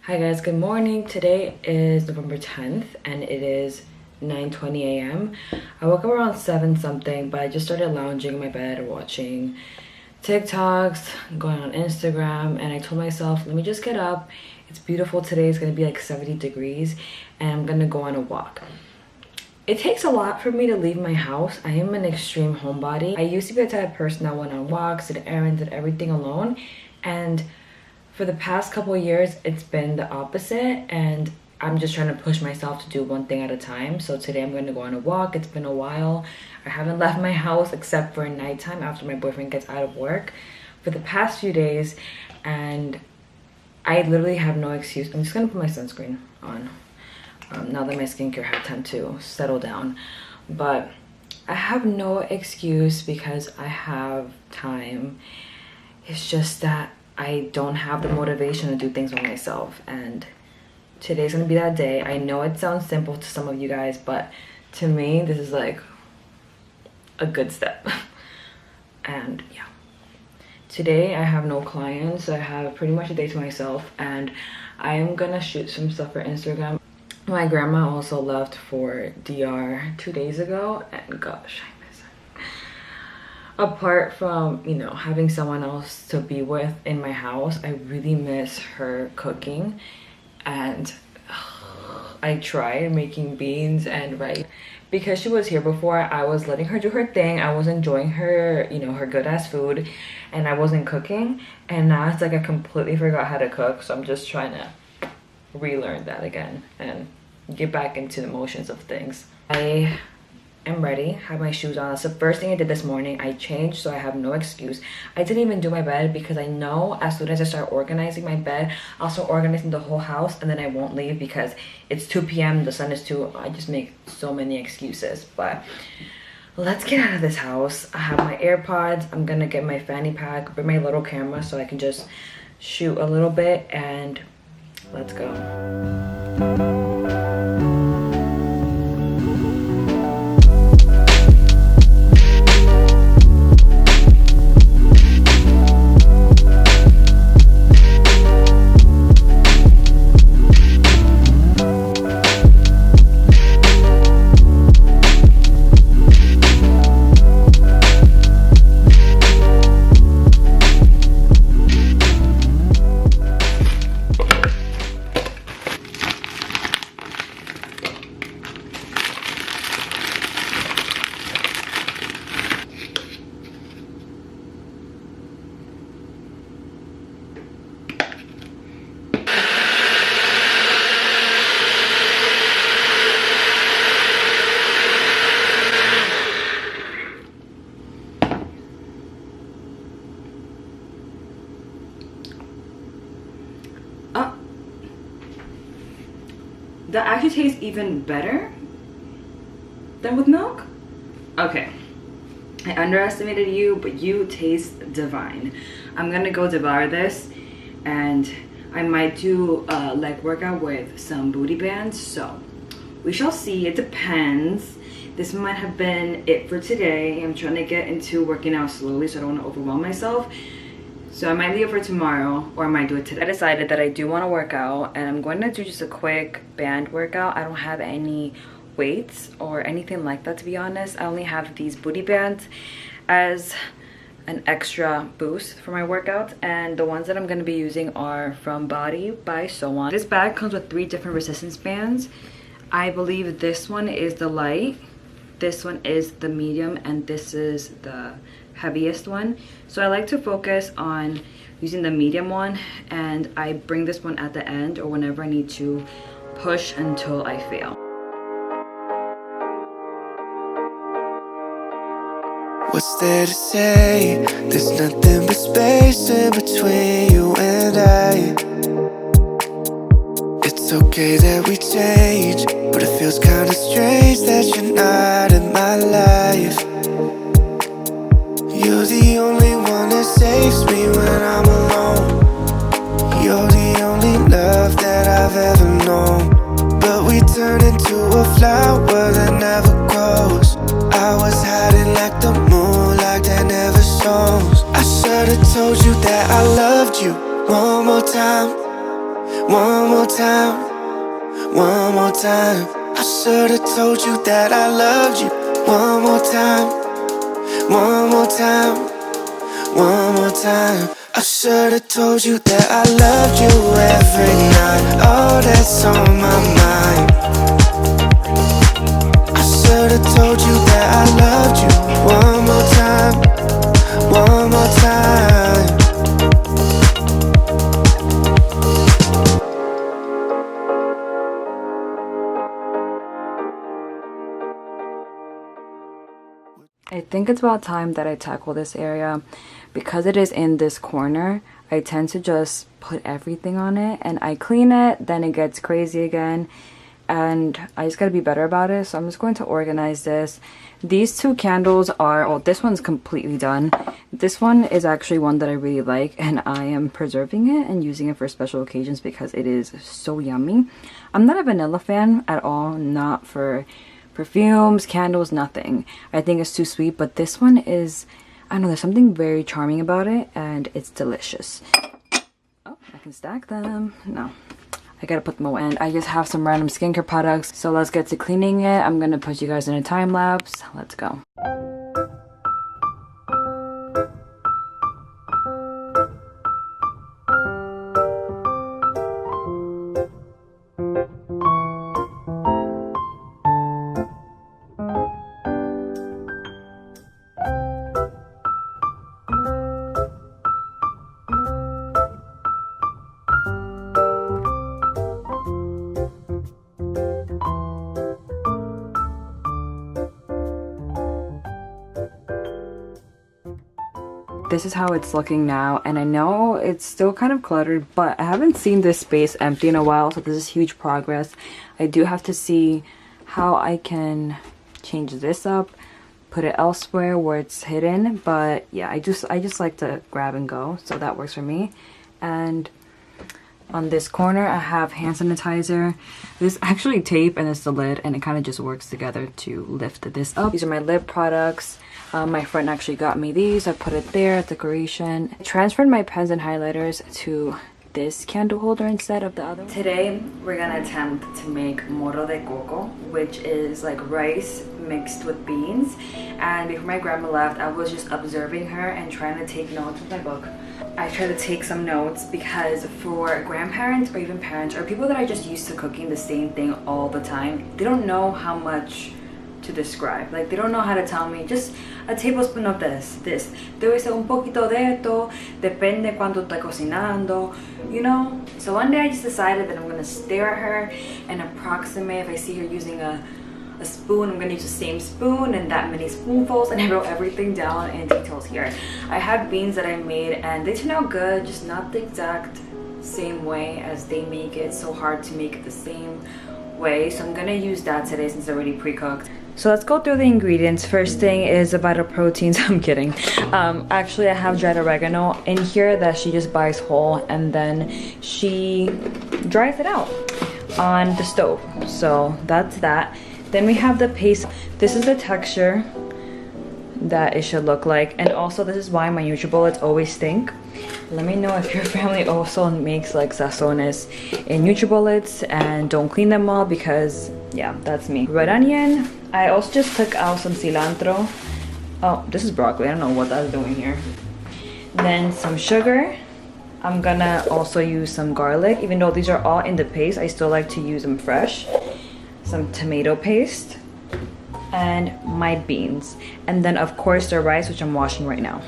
Hi guys, good morning. Today is November 10th and it is 9:20 a.m. I woke up around 7 something, but I just started lounging in my bed watching TikToks, going on Instagram, and I told myself, let me just get up. It's beautiful today. It's gonna be like 70 degrees and I'm gonna go on a walk. It takes a lot for me to leave my house. I am an extreme homebody. I used to be the type of person that went on walks, did errands, did everything alone, and for the past couple of years, it's been the opposite, and I'm just trying to push myself to do one thing at a time. So today I'm going to go on a walk. It's been a while. I haven't left my house except for nighttime after my boyfriend gets out of work for the past few days, and I literally have no excuse. I'm just going to put my sunscreen on now that my skincare had time to settle down. But I have no excuse because I have time. It's just that I don't have the motivation to do things by myself, and today's gonna be that day. I know it sounds simple to some of you guys, but to me this is like a good step. And yeah, today I have no clients. I have pretty much a day to myself, and I am gonna shoot some stuff for Instagram. My grandma also left for DR 2 days ago, and gosh, I miss her. Apart from, you know, having someone else to be with in my house, I really miss her cooking. And I tried making beans and rice. Because she was here before, I was letting her do her thing. I was enjoying her, you know, her good ass food, and I wasn't cooking. And now it's like I completely forgot how to cook, so I'm just trying to relearn that again and get back into the motions of things. I am ready, have my shoes on. That's the first thing I did this morning. I changed, so I have no excuse. I didn't even do my bed because I know as soon as I start organizing my bed, I'll start organizing the whole house, and then I won't leave because it's 2 p.m. the sun is too. I just make so many excuses. But let's get out of this house. I have my AirPods. I'm gonna get my fanny pack, bring my little camera so I can just shoot a little bit, and let's go. That actually tastes even better than with milk. Okay, I underestimated you, but you taste divine. I'm gonna go devour this, and I might do a leg workout with some booty bands, so we shall see. It depends. This might have been it for today. I'm trying to get into working out slowly so I don't want to overwhelm myself. So I might leave it for tomorrow, or I might do it today. I decided that I do want to work out, and I'm going to do just a quick band workout. I don't have any weights or anything like that, to be honest. I only have these booty bands as an extra boost for my workouts, and the ones that I'm going to be using are from Body by So On. This bag comes with 3 different resistance bands. I believe this one is the light, this one is the medium, and this is the heaviest one. So I like to focus on using the medium one, and I bring this one at the end or whenever I need to push until I fail. What's there to say? There's nothing but space in between you and I. It's okay that we change, but it feels kinda strange that you're not in my life. You're the only one that saves me when I'm alone. You're the only love that I've ever known. But we turn into a flower that never grows. I was hiding like the moonlight that never shows. I should've told you that I loved you one more time. One more time, one more time. I should've told you that I loved you. One more time, one more time, one more time. I should've told you that I loved you every night. Oh, that's on my mind. I should've told you that I loved you. One more time, one more time. I think it's about time that I tackle this area. Because it is in this corner, I tend to just put everything on it and I clean it, then it gets crazy again, and I just gotta be better about it. So I'm just going to organize this. These two candles are, oh, this one's completely done. This one is actually one that I really like, and I am preserving it and using it for special occasions because it is so yummy. I'm not a vanilla fan at all, not for perfumes, candles, nothing. I think it's too sweet, but this one is, I don't know, there's something very charming about it, and it's delicious. Oh, I can stack them. No, I gotta put them away. And I just have some random skincare products, so let's get to cleaning it. I'm gonna put you guys in a time lapse. Let's go. This is how it's looking now, and I know it's still kind of cluttered, but I haven't seen this space empty in a while, so this is huge progress. I do have to see how I can change this up, put it elsewhere where it's hidden, but yeah, I just like to grab and go, so that works for me. And on this corner I have hand sanitizer. This is actually tape and it's the lid, and it kind of just works together to lift this up. These are my lip products. My friend actually got me these. I put it there, decoration. I transferred my pens and highlighters to this candle holder instead of the other one. Today we're gonna attempt to make moro de coco, which is like rice mixed with beans. And before my grandma left, I was just observing her and trying to take notes with my book. I try to take some notes because for grandparents or even parents or people that are just used to cooking the same thing all the time, they don't know how much to describe. Like, they don't know how to tell me just a tablespoon of this. Debe ser un poquito de esto, depende cuando estoy cocinando, you know? So one day I just decided that I'm gonna stare at her and approximate. If I see her using a spoon, I'm gonna use the same spoon and that many spoonfuls, and I wrote everything down in details here. I have beans that I made and they turn out good, just not the exact same way as they make it. It's so hard to make it the same way, so I'm gonna use that today since it's already pre-cooked. So let's go through the ingredients. First thing is the vital proteins. I'm kidding. Actually, I have dried oregano in here that she just buys whole, and then she dries it out on the stove. So that's that. Then we have the paste. This is the texture that it should look like, and also this is why my NutriBullets always stink. Let me know if your family also makes like sazones in NutriBullets and don't clean them all, because yeah, that's me. Red onion. I also just took out some cilantro. Oh, this is broccoli. I don't know what that's doing here. Then some sugar. I'm gonna also use some garlic. Even though these are all in the paste, I still like to use them fresh. Some tomato paste and my beans, and then of course the rice, which I'm washing right now.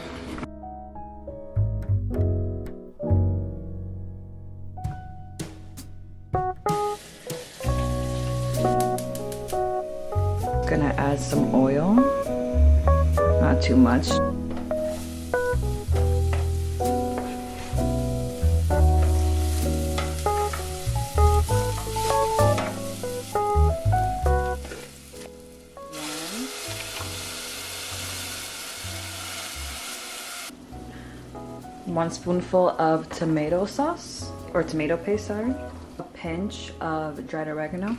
Gonna add some oil, not too much. One spoonful of tomato sauce, or tomato paste, sorry. A pinch of dried oregano.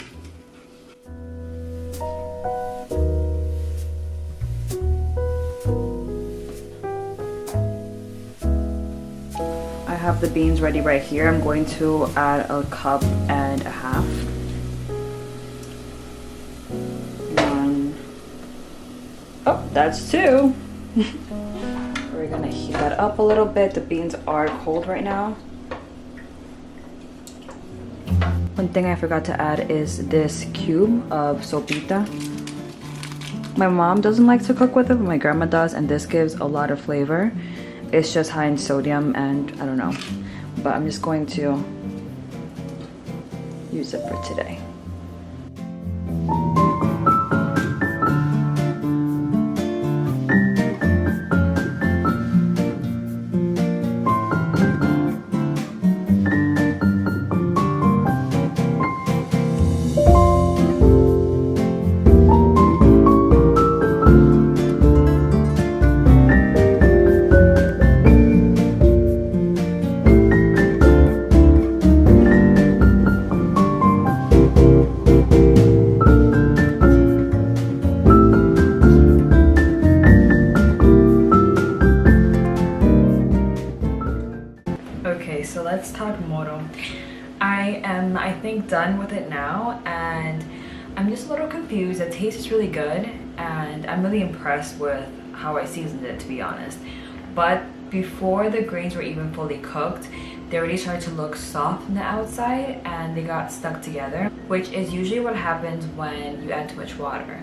I have the beans ready right here. I'm going to add a cup and a half. One. Oh, that's two. We're gonna heat that up a little bit. The beans are cold right now. One thing I forgot to add is this cube of sopita. My mom doesn't like to cook with it, but my grandma does, and this gives a lot of flavor. It's just high in sodium and I don't know, but I'm just going to use it for today. Okay, so let's talk Moro. I am, I think, done with it now, and I'm just a little confused. The taste is really good, and I'm really impressed with how I seasoned it, to be honest. But before the grains were even fully cooked, they already started to look soft on the outside, and they got stuck together, which is usually what happens when you add too much water.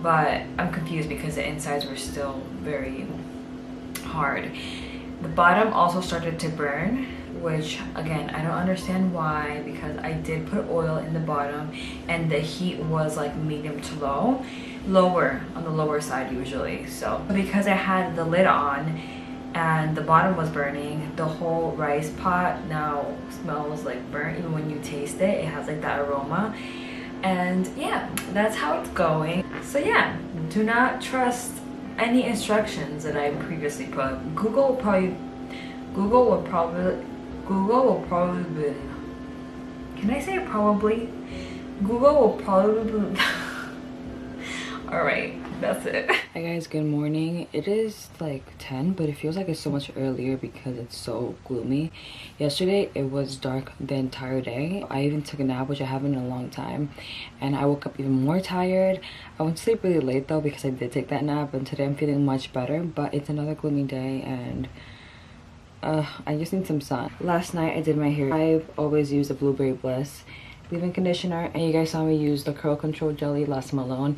But I'm confused because the insides were still very hard. The bottom also started to burn, which again, I don't understand why, because I did put oil in the bottom and the heat was like medium to low, lower on the lower side usually. So because I had the lid on and the bottom was burning, the whole rice pot now smells like burnt. Even when you taste it, it has like that aroma. And yeah, that's how it's going. So yeah, do not trust any instructions that I previously put. Google will probably can I say probably? Google will probably all right, that's it. Hi guys, good morning. It is like 10, but it feels like it's so much earlier because it's so gloomy. Yesterday it was dark the entire day. I even took a nap, which I haven't in a long time, and I woke up even more tired. I went to sleep really late though because I did take that nap, and today I'm feeling much better, but it's another gloomy day, and I just need some sun. Last night I did my hair. I've always used the Blueberry Bliss leave-in conditioner, and you guys saw me use the curl control jelly, last them alone.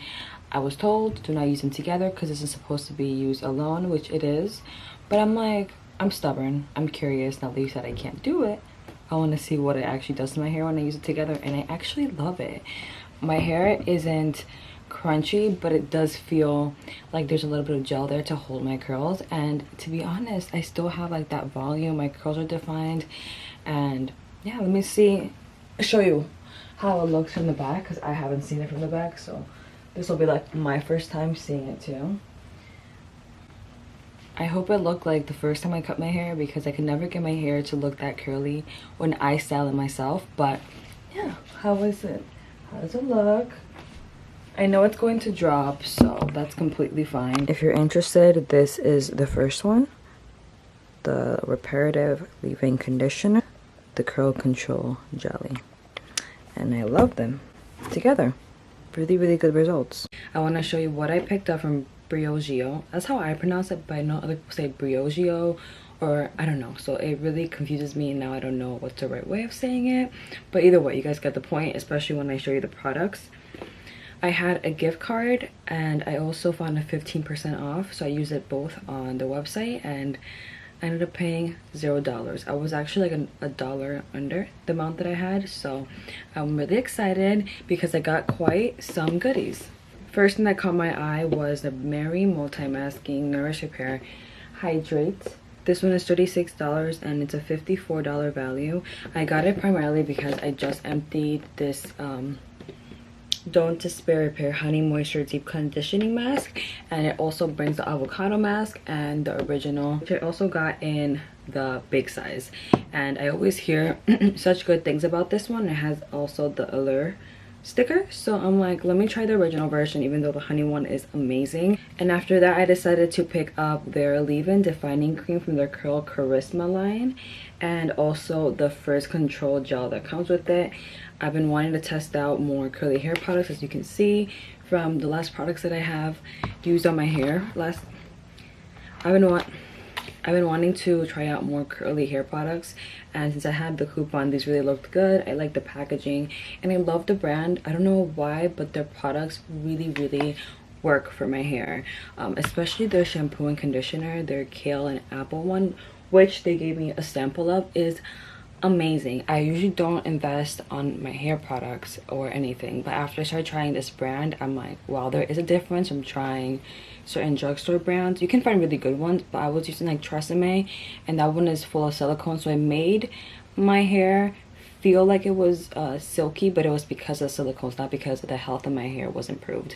I was told to not use them together because this is supposed to be used alone, which it is, but I'm like, I'm stubborn, I'm curious. Now that you said I can't do it, I want to see what it actually does to my hair when I use it together, and I actually love it. My hair isn't crunchy, but it does feel like there's a little bit of gel there to hold my curls, and to be honest, I still have like that volume. My curls are defined, and yeah, let me show you how it looks from the back, because I haven't seen it from the back, so this will be like my first time seeing it too. I hope it looked like the first time I cut my hair, because I can never get my hair to look that curly when I style it myself. But yeah, how is it? How does it look? I know it's going to drop, so that's completely fine. If you're interested, this is the first one, the reparative leave-in conditioner, the curl control jelly, and I love them together. Really good results. I want to show you what I picked up from Briogeo. That's how I pronounce it, but I know other people say Briogeo, or I don't know, so it really confuses me, and now I don't know what's the right way of saying it. But either way, you guys get the point, especially when I show you the products. I had a gift card, and I also found a 15% off, so I used it both on the website, and I ended up paying $0. I was actually like a dollar under the amount that I had, so I'm really excited because I got quite some goodies. First thing that caught my eye was the Mary Multi-Masking Nourish Repair Hydrate. This one is $36 and it's a $54 value. I got it primarily because I just emptied this Don't Despair Repair Honey Moisture Deep Conditioning Mask, and it also brings the avocado mask and the original, which I also got in the big size. And I always hear such good things about this one. It has also the Allure sticker, so I'm like, let me try the original version, even though the honey one is amazing. And after that, I decided to pick up their leave-in defining cream from their Curl Charisma line, and also the Frizz Control gel that comes with it. I've been wanting to test out more curly hair products, as you can see from the last products that I have used on my hair. I've been wanting to try out more curly hair products, and since I had the coupon, these really looked good. I like the packaging and I love the brand. I don't know why, but their products really work for my hair, especially their shampoo and conditioner. Their kale and apple one, which they gave me a sample of, is amazing. I usually don't invest on my hair products or anything, but after I started trying this brand, I'm like, wow, there is a difference from trying certain drugstore brands. You can find really good ones, but I was using like Tresemme, and that one is full of silicone, so it made my hair feel like it was silky, but it was because of silicones, not because of the health of my hair was improved.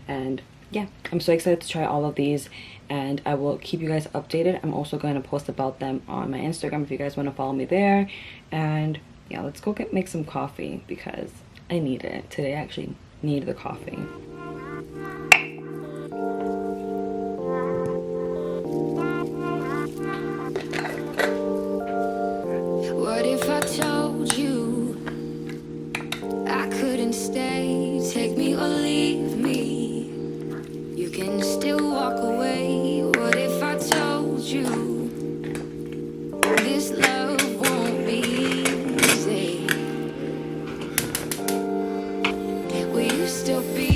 And yeah, I'm so excited to try all of these, and I will keep you guys updated. I'm also going to post about them on my Instagram if you guys want to follow me there. And yeah, let's go make some coffee because I need it today. I actually need the coffee. What if I told you I couldn't stay? Take me or leave me. You can still walk away. What if I told you this love won't be easy? Will you still be